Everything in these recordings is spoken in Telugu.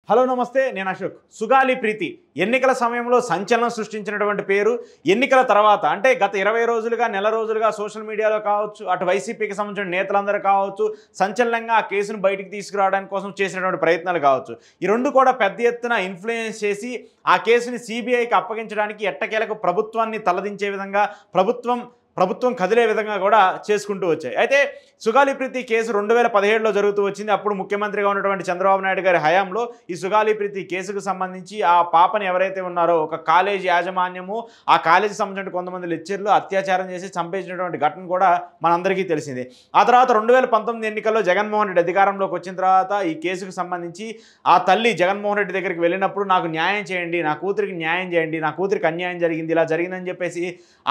హలో నమస్తే, నేను అశోక్. సుగాలి ప్రీతి ఎన్నికల సమయంలో సంచలనం సృష్టించినటువంటి పేరు. ఎన్నికల తర్వాత అంటే గత 20 రోజులుగా నెల రోజులుగా సోషల్ మీడియాలో కావచ్చు, అటు వైసీపీకి సంబంధించిన నేతలందరూ కావచ్చు, సంచలనంగా ఆ కేసును బయటికి తీసుకురావడానికి కోసం చేసినటువంటి ప్రయత్నాలు కావచ్చు, ఈ రెండు కూడా పెద్ద ఎత్తున ఇన్ఫ్లుయెన్స్ చేసి ఆ కేసుని సిబిఐకి అప్పగించడానికి ఎట్టకేలకు ప్రభుత్వాన్ని తలదించే విధంగా ప్రభుత్వం కదిలే విధంగా కూడా చేసుకుంటూ వచ్చాయి. అయితే సుగాలి ప్రీతి కేసు 2017లో జరుగుతూ వచ్చింది. అప్పుడు ముఖ్యమంత్రిగా ఉన్నటువంటి చంద్రబాబు నాయుడు గారి హయాంలో ఈ సుగాలి ప్రీతి కేసుకు సంబంధించి ఆ పాపని ఎవరైతే ఉన్నారో ఒక కాలేజీ యాజమాన్యము, ఆ కాలేజీ సంబంధించిన కొంతమంది లెక్చర్లు అత్యాచారం చేసి చంపేసినటువంటి ఘటన కూడా మనందరికీ తెలిసింది. ఆ తర్వాత 2019 ఎన్నికల్లో జగన్మోహన్ రెడ్డి అధికారంలోకి వచ్చిన తర్వాత ఈ కేసుకు సంబంధించి ఆ తల్లి జగన్మోహన్ రెడ్డి దగ్గరికి వెళ్ళినప్పుడు నాకు న్యాయం చేయండి, నా కూతురికి న్యాయం చేయండి, నా కూతురికి అన్యాయం జరిగింది, ఇలా జరిగిందని చెప్పేసి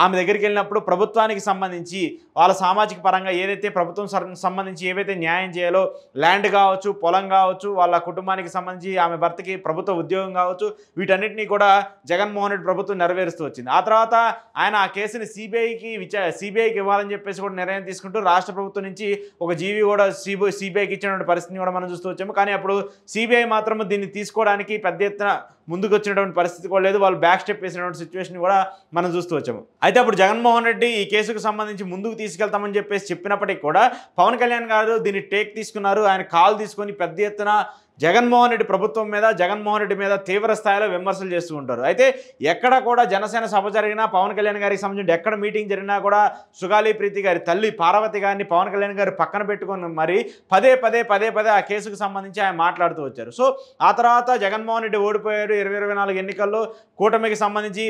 ఆమె దగ్గరికి వెళ్ళినప్పుడు ప్రభుత్వానికి సంబంధించి వాళ్ళ సామాజిక పరంగా ఏదైతే ప్రభుత్వం సంబంధించి ఏవైతే న్యాయం చేయాలో, ల్యాండ్ కావచ్చు, పొలం కావచ్చు, వాళ్ళ కుటుంబానికి సంబంధించి ఆమె భర్తకి ప్రభుత్వ ఉద్యోగం కావచ్చు, వీటన్నిటినీ కూడా జగన్మోహన్ రెడ్డి ప్రభుత్వం నెరవేరుస్తూ వచ్చింది. ఆ తర్వాత ఆయన ఆ కేసుని సిబిఐకి ఇవ్వాలని చెప్పేసి కూడా నిర్ణయం తీసుకుంటూ రాష్ట్ర ప్రభుత్వం నుంచి ఒక జీవీ కూడా సిబిఐకి ఇచ్చినటువంటి పరిస్థితిని కూడా మనం చూస్తూ వచ్చాము. కానీ అప్పుడు సిబిఐ మాత్రం దీన్ని తీసుకోవడానికి పెద్ద ఎత్తున ముందుకు వచ్చినటువంటి పరిస్థితి కూడా లేదు. వాళ్ళు బ్యాక్ స్టెప్ వేసినటువంటి సిచ్యువేషన్ కూడా మనం చూస్తూ వచ్చాము. అయితే అప్పుడు జగన్మోహన్ రెడ్డి ఈ కేసుకు సంబంధించి ముందుకు తీసుకెళ్తామని చెప్పినప్పటికీ కూడా పవన్ కళ్యాణ్ గారు దీన్ని టేక్ తీసుకున్నారు. ఆయన కాల్ తీసుకొని పెద్ద ఎత్తున జగన్మోహన్ రెడ్డి ప్రభుత్వం మీద, జగన్మోహన్ రెడ్డి మీద తీవ్ర స్థాయిలో విమర్శలు చేస్తూ ఉంటారు. అయితే ఎక్కడ కూడా జనసేన సభ జరిగినా, పవన్ కళ్యాణ్ గారికి సంబంధించి ఎక్కడ మీటింగ్ జరిగినా కూడా సుగాలి ప్రీతి గారి తల్లి పార్వతి గారిని పవన్ కళ్యాణ్ గారు పక్కన పెట్టుకొని మరి పదే ఆ కేసుకు సంబంధించి ఆయన మాట్లాడుతూ వచ్చారు. సో ఆ తర్వాత జగన్మోహన్ రెడ్డి ఓడిపోయారు. 2024 ఎన్నికల్లో కూటమికి సంబంధించి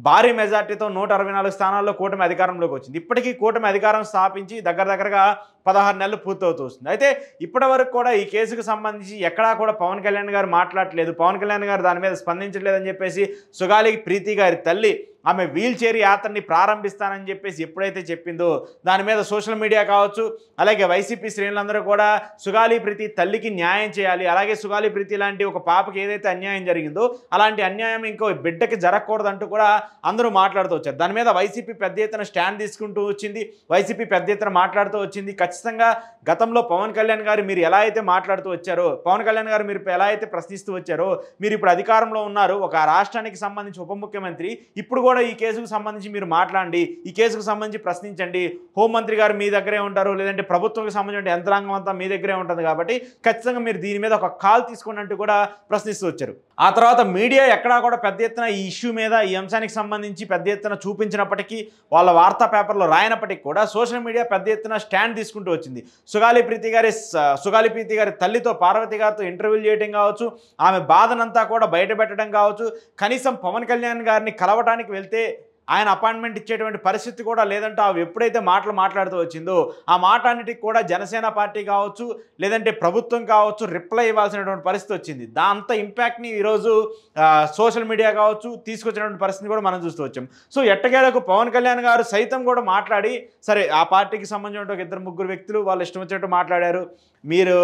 భారీ మెజార్టీతో 164 స్థానాల్లో కూటమి అధికారంలోకి వచ్చింది. ఇప్పటికీ కూటమి అధికారం స్థాపించి దగ్గరగా 16 నెలలు పూర్తవుతూ వస్తుంది. అయితే ఇప్పటి వరకు కూడా ఈ కేసుకు సంబంధించి ఎక్కడా కూడా పవన్ కళ్యాణ్ గారు మాట్లాడలేదు, పవన్ కళ్యాణ్ గారు దాని మీద స్పందించలేదని చెప్పేసి సుగాలి ప్రీతి గారి తల్లి ఆమె వీల్ చైర్ యాత్రని ప్రారంభిస్తానని చెప్పేసి ఎప్పుడైతే చెప్పిందో దాని మీద సోషల్ మీడియా కావచ్చు, అలాగే వైసీపీ శ్రేణులందరూ కూడా సుగాలి ప్రీతి తల్లికి న్యాయం చేయాలి, అలాగే సుగాలి ప్రీతి లాంటి ఒక పాపకి ఏదైతే అన్యాయం జరిగిందో అలాంటి అన్యాయం ఇంకో బిడ్డకి జరగకూడదంటూ కూడా అందరూ మాట్లాడుతూ వచ్చారు. దాని మీద వైసీపీ పెద్ద ఎత్తున స్టాండ్ తీసుకుంటూ వచ్చింది, వైసీపీ పెద్ద ఎత్తున మాట్లాడుతూ వచ్చింది. ఖచ్చితంగా గతంలో పవన్ కళ్యాణ్ గారు మీరు ఎలా అయితే మాట్లాడుతూ వచ్చారో, పవన్ కళ్యాణ్ గారు మీరు ఎలా అయితే ప్రశ్నిస్తూ వచ్చారో, మీరు ఇప్పుడు అధికారంలో ఉన్నారు, ఒక రాష్ట్రానికి సంబంధించి ఉప ముఖ్యమంత్రి, ఇప్పుడు కూడా ఈ కేసుకు సంబంధించి మీరు మాట్లాడండి, ఈ కేసుకు సంబంధించి ప్రశ్నించండి, హోంమంత్రి గారు మీ దగ్గరే ఉంటారు, లేదంటే ప్రభుత్వానికి సంబంధించిన యంత్రాంగం అంతా మీ దగ్గరే ఉంటుంది కాబట్టి ఖచ్చితంగా మీరు దీని మీద ఒక కాల్ తీసుకోండి అంటూ కూడా ప్రశ్నిస్తూ వచ్చారు. ఆ తర్వాత మీడియా ఎక్కడా కూడా పెద్ద ఎత్తున ఈ ఇష్యూ మీద, ఈ అంశానికి సంబంధించి పెద్ద ఎత్తున చూపించినప్పటికీ, వాళ్ళ వార్తా పేపర్లో రాయనప్పటికీ కూడా సోషల్ మీడియా పెద్ద ఎత్తున స్టాండ్ తీసుకుంటూ వచ్చింది. సుగాలి ప్రీతి గారి తల్లితో, పార్వతి గారితో ఇంటర్వ్యూలు చేయడం కావచ్చు, ఆమె బాధనంతా కూడా బయటపెట్టడం కావచ్చు, కనీసం పవన్ కళ్యాణ్ గారిని కలవటానికి వెళ్తే ఆయన అపాయింట్మెంట్ ఇచ్చేటువంటి పరిస్థితి కూడా లేదంటే అవి ఎప్పుడైతే మాట్లాడుతూ వచ్చిందో ఆ మాట అన్నిటికి కూడా జనసేన పార్టీ కావచ్చు, లేదంటే ప్రభుత్వం కావచ్చు రిప్లై ఇవ్వాల్సినటువంటి పరిస్థితి వచ్చింది. దాంతో ఇంపాక్ట్ని ఈరోజు సోషల్ మీడియా కావచ్చు తీసుకొచ్చినటువంటి పరిస్థితిని కూడా మనం చూస్తూ వచ్చాం. సో ఎట్టకేలకు పవన్ కళ్యాణ్ గారు సైతం కూడా మాట్లాడి, సరే ఆ పార్టీకి సంబంధించిన ఒక 2-3 వ్యక్తులు వాళ్ళు ఇష్టం వచ్చినట్టు మాట్లాడారు, మీరు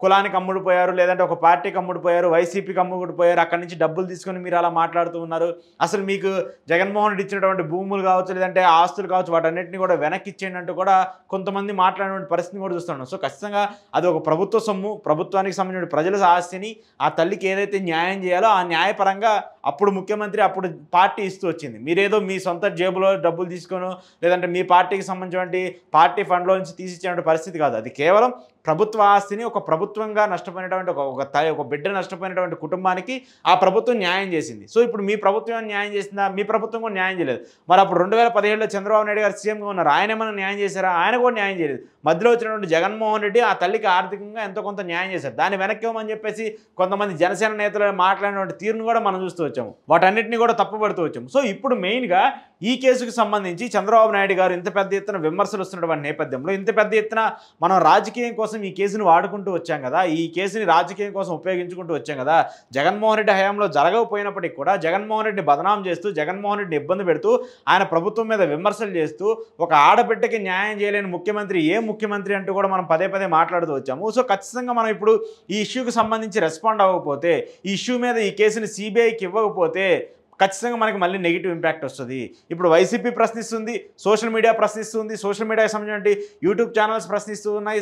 కులానికి అమ్ముడుపోయారు, లేదంటే ఒక పార్టీకి అమ్ముడుపోయారు, వైసీపీకి అమ్ముడుపోయారు, అక్కడి నుంచి డబ్బులు తీసుకొని మీరు అలా మాట్లాడుతూ ఉన్నారు, అసలు మీకు జగన్మోహన్ రెడ్డి ఇచ్చినటువంటి భూములు కావచ్చు, లేదంటే ఆస్తులు కావచ్చు, వాటన్నిటిని కూడా వెనక్కి ఇచ్చేయండి అంటూ కూడా కొంతమంది మాట్లాడినటువంటి పరిస్థితిని కూడా చూస్తున్నాం. సో ఖచ్చితంగా అది ఒక ప్రభుత్వ సొమ్ము, ప్రభుత్వానికి సంబంధించిన ప్రజల ఆస్తిని ఆ తల్లికి ఏదైతే న్యాయం చేయాలో ఆ న్యాయపరంగా అప్పుడు ముఖ్యమంత్రి, అప్పుడు పార్టీ ఇస్తూ వచ్చింది. మీరేదో మీ సొంత జేబులో డబ్బులు తీసుకొని, లేదంటే మీ పార్టీకి సంబంధించినటువంటి పార్టీ ఫండ్లో నుంచి తీసిచ్చేటువంటి పరిస్థితి కాదు. అది కేవలం ప్రభుత్వ ఆస్తిని ఒక ప్రభుత్వంగా నష్టపోయినటువంటి ఒక బిడ్డ నష్టపోయినటువంటి కుటుంబానికి ఆ ప్రభుత్వం న్యాయం చేసింది. సో ఇప్పుడు మీ ప్రభుత్వం న్యాయం చేసిందా? మీ ప్రభుత్వం కూడా న్యాయం చేయలేదు. మరి అప్పుడు 2017లో చంద్రబాబు నాయుడు గారు సీఎంగా ఉన్నారు, ఆయన ఏమైనా న్యాయం చేశారా? ఆయన కూడా న్యాయం చేయలేదు. మధ్యలో వచ్చినటువంటి జగన్మోహన్ రెడ్డి ఆ తల్లికి ఆర్థికంగా ఎంతో కొంత న్యాయం చేశారు. దాన్ని వెనక్కి ఇవ్వమని చెప్పేసి కొంతమంది జనసేన నేతలు మాట్లాడినటువంటి తీరును కూడా మనం చూస్తూ వచ్చాము, వాటన్నిటిని కూడా తప్పుపడుతూ వచ్చాము. సో ఇప్పుడు మెయిన్గా ఈ కేసుకు సంబంధించి చంద్రబాబు నాయుడు గారు ఇంత పెద్ద ఎత్తున విమర్శలు వస్తున్నటువంటి నేపథ్యంలో, ఇంత పెద్ద ఎత్తున మనం రాజకీయం కోసం ఈ కేసును వాడుకుంటూ వచ్చాం కదా, ఈ కేసుని రాజకీయం కోసం ఉపయోగించుకుంటూ వచ్చాం కదా, జగన్మోహన్ రెడ్డి హయాంలో జరగకపోయినప్పటికీ కూడా జగన్మోహన్ రెడ్డిని బదనాం చేస్తూ, జగన్మోహన్ రెడ్డిని ఇబ్బంది పెడుతూ, ఆయన ప్రభుత్వం మీద విమర్శలు చేస్తూ, ఒక ఆడబిడ్డకి న్యాయం చేయలేని ముఖ్యమంత్రి ఏ ముఖ్యమంత్రి అంటూ కూడా మనం పదే మాట్లాడుతూ వచ్చాము. సో ఖచ్చితంగా మనం ఇప్పుడు ఈ ఇష్యూకి సంబంధించి రెస్పాండ్ అవ్వకపోతే, ఈ ఇష్యూ మీద ఈ కేసుని సిబిఐకి ఇవ్వకపోతే ఖచ్చితంగా మనకి మళ్ళీ నెగిటివ్ ఇంపాక్ట్ వస్తుంది. ఇప్పుడు వైసీపీ ప్రశ్నిస్తుంది, సోషల్ మీడియా ప్రశ్నిస్తుంది, సోషల్ మీడియాకి సంబంధించిన యూట్యూబ్ ఛానల్స్ ప్రశ్నిస్తూ ఉన్నాయి,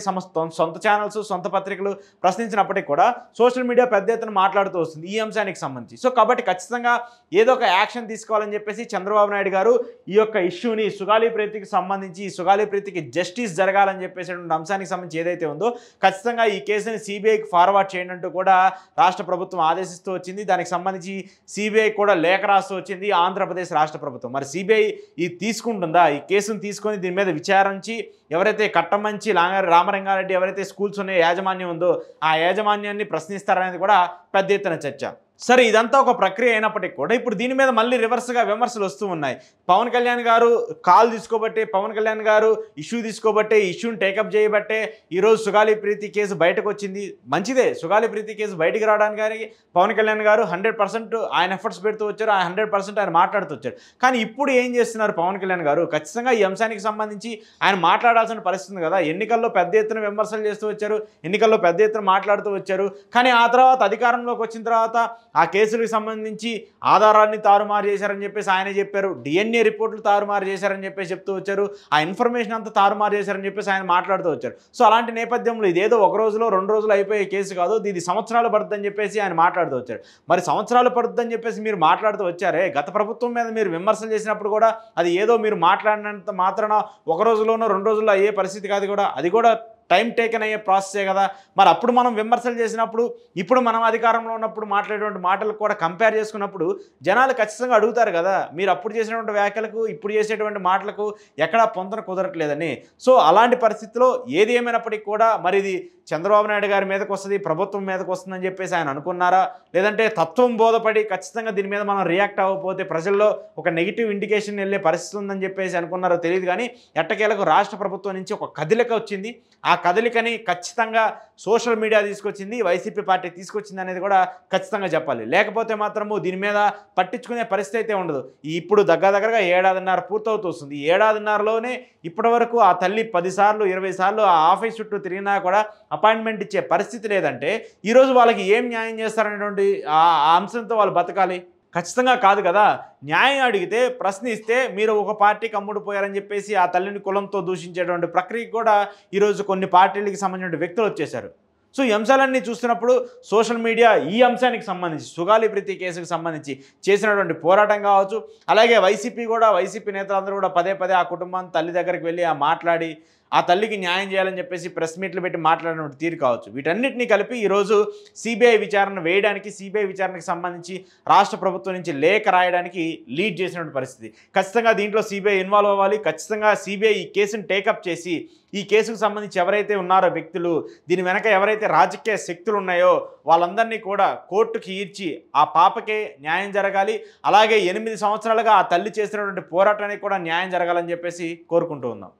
సొంత ఛానల్స్ సొంత పత్రికలు ప్రశ్నించినప్పటికీ కూడా సోషల్ మీడియా పెద్ద ఎత్తున మాట్లాడుతూ వస్తుంది ఈ అంశానికి సంబంధించి. సో కాబట్టి ఖచ్చితంగా ఏదో ఒక యాక్షన్ తీసుకోవాలని చెప్పేసి చంద్రబాబు నాయుడు గారు ఈ యొక్క ఇష్యూని సుగాలి ప్రీతికి సంబంధించి సుగాలి ప్రీతికి జస్టిస్ జరగాలని చెప్పేసినటువంటి అంశానికి సంబంధించి ఏదైతే ఉందో ఖచ్చితంగా ఈ కేసుని సిబిఐకి ఫార్వర్డ్ చేయండి అంటూ కూడా రాష్ట్ర ప్రభుత్వం ఆదేశిస్తూ వచ్చింది. దానికి సంబంధించి సిబిఐ కూడా లేఖ రాస్తూ వచ్చింది ఆంధ్రప్రదేశ్ రాష్ట్ర ప్రభుత్వం. మరి సిబిఐ ఇది తీసుకుంటుందా? ఈ కేసును తీసుకొని దీని మీద విచారించి ఎవరైతే కట్టమంచి రామరంగారెడ్డి ఎవరైతే స్కూల్స్ ఉన్నాయో యాజమాన్యం ఉందో ఆ యాజమాన్యాన్ని ప్రశ్నిస్తారనేది కూడా పెద్ద ఎత్తున చర్చ. సరే, ఇదంతా ఒక ప్రక్రియ అయినప్పటికీ కూడా ఇప్పుడు దీని మీద మళ్ళీ రివర్స్గా విమర్శలు వస్తూ ఉన్నాయి. పవన్ కళ్యాణ్ గారు కాల్ తీసుకోబట్టే, పవన్ కళ్యాణ్ గారు ఇష్యూ తీసుకోబట్టే, ఇష్యూని టేకప్ చేయబట్టే ఈరోజు సుగాలి ప్రీతి కేసు బయటకు వచ్చింది. మంచిదే, సుగాలి ప్రీతి కేసు బయటికి రావడానికి పవన్ కళ్యాణ్ గారు 100% ఆయన ఎఫర్ట్స్ పెడుతూ వచ్చారు, 100% ఆయన మాట్లాడుతూ వచ్చారు. కానీ ఇప్పుడు ఏం చేస్తున్నారు పవన్ కళ్యాణ్ గారు? ఖచ్చితంగా ఈ అంశానికి సంబంధించి ఆయన మాట్లాడాల్సిన పరిస్థితి కదా. ఎన్నికల్లో పెద్ద ఎత్తున విమర్శలు చేస్తూ వచ్చారు, ఎన్నికల్లో పెద్ద ఎత్తున మాట్లాడుతూ వచ్చారు. కానీ ఆ తర్వాత అధికారంలోకి వచ్చిన తర్వాత ఆ కేసులకు సంబంధించి ఆధారాన్ని తారుమారు చేశారని చెప్పేసి ఆయన చెప్పారు, డిఎన్ఏ రిపోర్టులు తారుమారు చేశారని చెప్పేసి చెప్తూ వచ్చారు, ఆ ఇన్ఫర్మేషన్ అంతా తారుమారు చేశారని చెప్పేసి ఆయన మాట్లాడుతూ వచ్చారు. సో అలాంటి నేపథ్యంలో ఇదేదో ఒక రోజులో 2 రోజులు అయిపోయే కేసు కాదు, ఇది సంవత్సరాలు పడుతుందని చెప్పేసి ఆయన మాట్లాడుతూ వచ్చారు. మరి సంవత్సరాలు పడుతుందని చెప్పేసి మీరు మాట్లాడుతూ వచ్చారే, గత ప్రభుత్వం మీద మీరు విమర్శలు చేసినప్పుడు కూడా అది ఏదో మీరు మాట్లాడినంత మాత్రాన ఒక రోజులోనో 2 రోజుల్లో అయ్యే పరిస్థితి కాదు కూడా, అది కూడా టైం టేకన్ అయ్యే ప్రాసెసే కదా. మరి అప్పుడు మనం విమర్శలు చేసినప్పుడు ఇప్పుడు మనం అధికారంలో ఉన్నప్పుడు మాట్లాడేటువంటి మాటలకు కూడా కంపేర్ చేసుకున్నప్పుడు జనాలు ఖచ్చితంగా అడుగుతారు కదా, మీరు అప్పుడు చేసినటువంటి వ్యాఖ్యలకు ఇప్పుడు చేసేటువంటి మాటలకు ఎక్కడా పొంతన కుదరట్లేదని. సో అలాంటి పరిస్థితిలో ఏది ఏమైనప్పటికీ కూడా మరి ఇది చంద్రబాబు నాయుడు గారి మీదకి వస్తుంది, ప్రభుత్వం మీదకి వస్తుందని చెప్పేసి ఆయన అనుకున్నారా, లేదంటే తత్వం బోధపడి ఖచ్చితంగా దీని మీద మనం రియాక్ట్ అవ్వకపోతే ప్రజల్లో ఒక నెగిటివ్ ఇండికేషన్ వెళ్ళే పరిస్థితి ఉందని చెప్పేసి అనుకున్నారో తెలియదు. కానీ ఎట్టకేలకు రాష్ట్ర ప్రభుత్వం నుంచి ఒక కదలిక వచ్చింది. ఆ కదలికని ఖచ్చితంగా సోషల్ మీడియా తీసుకొచ్చింది, వైసీపీ పార్టీ తీసుకొచ్చింది అనేది కూడా ఖచ్చితంగా చెప్పాలి. లేకపోతే మాత్రము దీని మీద పట్టించుకునే పరిస్థితి అయితే ఉండదు. ఇప్పుడు దగ్గరగా 1.5 పూర్తవుతూ వస్తుంది. 1.5లోనే ఇప్పటి వరకు ఆ తల్లి 10 సార్లు 20 సార్లు ఆ ఆఫీస్ చుట్టూ తిరిగినా కూడా అపాయింట్మెంట్ ఇచ్చే పరిస్థితి లేదంటే ఈరోజు వాళ్ళకి ఏం న్యాయం చేస్తారనేటువంటి ఆ అంశంతో వాళ్ళు బతకాలి? ఖచ్చితంగా కాదు కదా. న్యాయం అడిగితే ప్రశ్నిస్తే మీరు ఒక పార్టీకి అమ్ముడుపోయారని చెప్పేసి ఆ తల్లిని కులంతో దూషించేటువంటి ప్రక్రియ కూడా ఈరోజు కొన్ని పార్టీలకు సంబంధించిన వ్యక్తులు వచ్చేశారు. సో ఈ అంశాలన్నీ చూస్తున్నప్పుడు సోషల్ మీడియా ఈ అంశానికి సంబంధించి సుగాలి ప్రీతి కేసుకు సంబంధించి చేసినటువంటి పోరాటం కావచ్చు, అలాగే వైసీపీ నేతలందరూ కూడా పదే ఆ కుటుంబాన్ని తల్లి దగ్గరికి వెళ్ళి మాట్లాడి ఆ తల్లికి న్యాయం చేయాలని చెప్పేసి ప్రెస్ మీట్లు పెట్టి మాట్లాడిన తీరు కావచ్చు, వీటన్నిటినీ కలిపి ఈరోజు సిబిఐ విచారణ వేయడానికి, సిబిఐ విచారణకు సంబంధించి రాష్ట్ర ప్రభుత్వం నుంచి లేఖ రాయడానికి లీడ్ చేసినటువంటి పరిస్థితి. ఖచ్చితంగా దీంట్లో సిబిఐ ఇన్వాల్వ్ అవ్వాలి. ఖచ్చితంగా సిబిఐ ఈ కేసును టేకప్ చేసి ఈ కేసుకు సంబంధించి ఎవరైతే ఉన్నారో వ్యక్తులు, దీని వెనక ఎవరైతే రాజకీయ శక్తులు ఉన్నాయో వాళ్ళందరినీ కూడా కోర్టుకి ఈడ్చి ఆ పాపకే న్యాయం జరగాలి. అలాగే 8 సంవత్సరాలుగా ఆ తల్లి చేసినటువంటి పోరాటానికి కూడా న్యాయం జరగాలని చెప్పేసి కోరుకుంటూ ఉన్నాం.